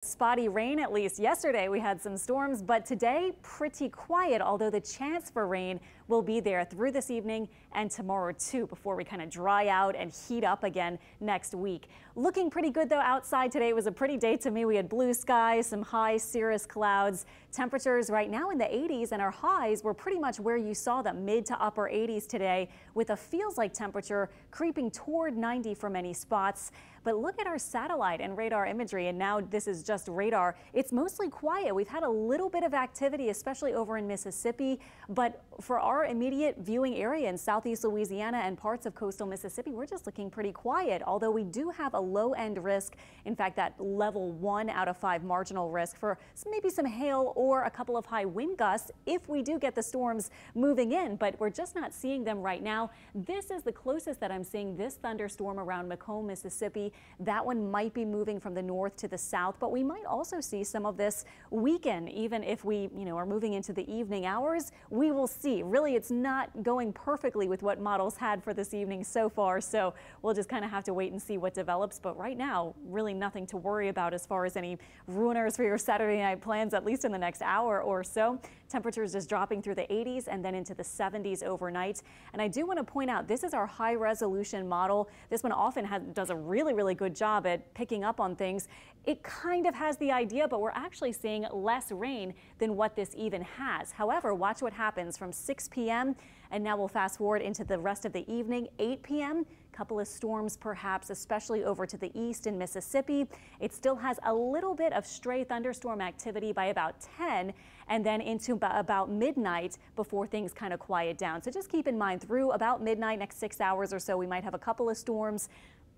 Spotty rain, at least yesterday we had some storms, but today pretty quiet, although the chance for rain will be there through this evening and tomorrow too before we kind of dry out and heat up again next week. Looking pretty good though outside today. It was a pretty day to me. We had blue skies, some high cirrus clouds, temperatures right now in the 80s, and our highs were pretty much where you saw them, mid to upper 80s today, with a feels like temperature creeping toward 90 for many spots. But look at our satellite and radar imagery, and now this is just radar. It's mostly quiet. We've had a little bit of activity, especially over in Mississippi, but for our immediate viewing area in southeast Louisiana and parts of coastal Mississippi, we're just looking pretty quiet, although we do have a low end risk. In fact, that level 1 out of 5 marginal risk for maybe some hail or a couple of high wind gusts if we do get the storms moving in, but we're just not seeing them right now. This is the closest that I'm seeing this thunderstorm around Macomb, Mississippi. That one might be moving from the north to the south, but we might also see some of this weaken even if we, are moving into the evening hours. We will see. Really, it's not going perfectly with what models had for this evening so far, so we'll just kind of have to wait and see what develops. But right now, really nothing to worry about as far as any ruiners for your Saturday night plans, at least in the next hour or so. Temperatures just dropping through the 80s and then into the 70s overnight. And I do want to point out, this is our high resolution model. This one often does a really good job at picking up on things. It kind of has the idea, but we're actually seeing less rain than what this even has. However, watch what happens from 6 p.m. and now we'll fast forward into the rest of the evening. 8 p.m. couple of storms perhaps, especially over to the east in Mississippi. It still has a little bit of stray thunderstorm activity by about 10 and then into about midnight before things kind of quiet down. So just keep in mind through about midnight, next 6 hours or so, we might have a couple of storms.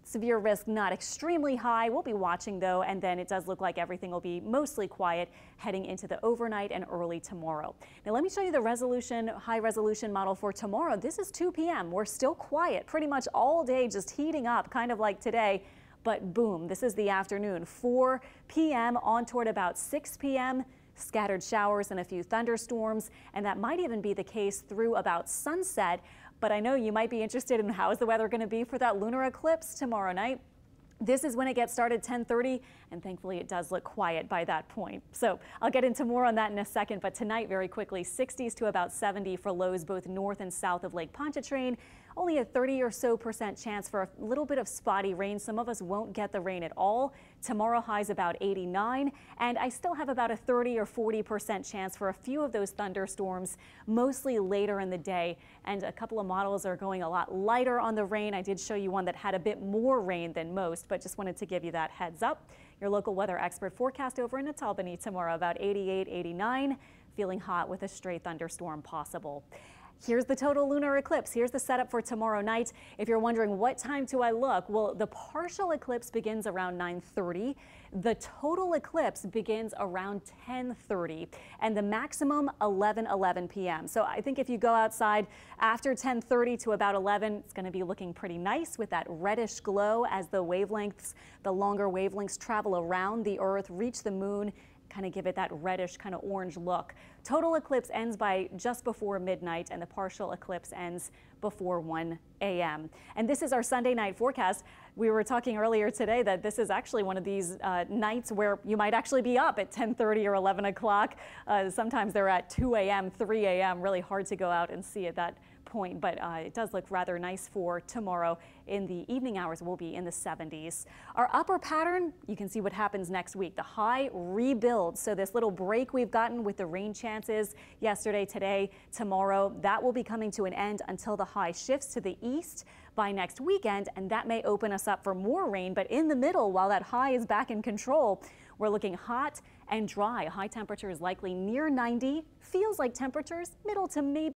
Severe risk not extremely high. We'll be watching though, and then it does look like everything will be mostly quiet heading into the overnight and early tomorrow. Now let me show you the high resolution model for tomorrow. This is 2 p.m. We're still quiet pretty much all day, just heating up kind of like today. But boom, this is the afternoon, 4 p.m. on toward about 6 p.m. Scattered showers and a few thunderstorms, and that might even be the case through about sunset. But I know you might be interested in how is the weather going to be for that lunar eclipse tomorrow night. This is when it gets started, 10:30, and thankfully it does look quiet by that point. So I'll get into more on that in a second, but tonight very quickly, 60s to about 70 for lows both north and south of Lake Pontchartrain. Only a 30% or so chance for a little bit of spotty rain. Some of us won't get the rain at all. Tomorrow highs about 89, and I still have about a 30% or 40% chance for a few of those thunderstorms, mostly later in the day. And a couple of models are going a lot lighter on the rain. I did show you one that had a bit more rain than most, but just wanted to give you that heads up. Your local weather expert forecast over in Albany tomorrow, about 88, 89, feeling hot with a stray thunderstorm possible. Here's the total lunar eclipse. Here's the setup for tomorrow night. If you're wondering what time do I look, well, the partial eclipse begins around 9:30. The total eclipse begins around 10:30 and the maximum 11 p.m. So I think if you go outside after 10:30 to about 11, it's going to be looking pretty nice with that reddish glow as the longer wavelengths travel around the Earth, reach the moon, kind of give it that reddish kind of orange look. Total eclipse ends by just before midnight and the partial eclipse ends before 1 a.m. And this is our Sunday night forecast. We were talking earlier today that this is actually one of these nights where you might actually be up at 10:30 or 11 o'clock. Sometimes they're at 2 a.m., 3 a.m. Really hard to go out and see at that point, but it does look rather nice for tomorrow. In the evening hours, we'll be in the 70s. Our upper pattern, you can see what happens next week. The high rebuilds. So this little break we've gotten with the rain chances yesterday, today, tomorrow, that will be coming to an end until the high shifts to the east by next weekend, and that may open us up for more rain. But in the middle, while that high is back in control, we're looking hot and dry. High temperatures likely near 90. Feels like temperatures middle to maybe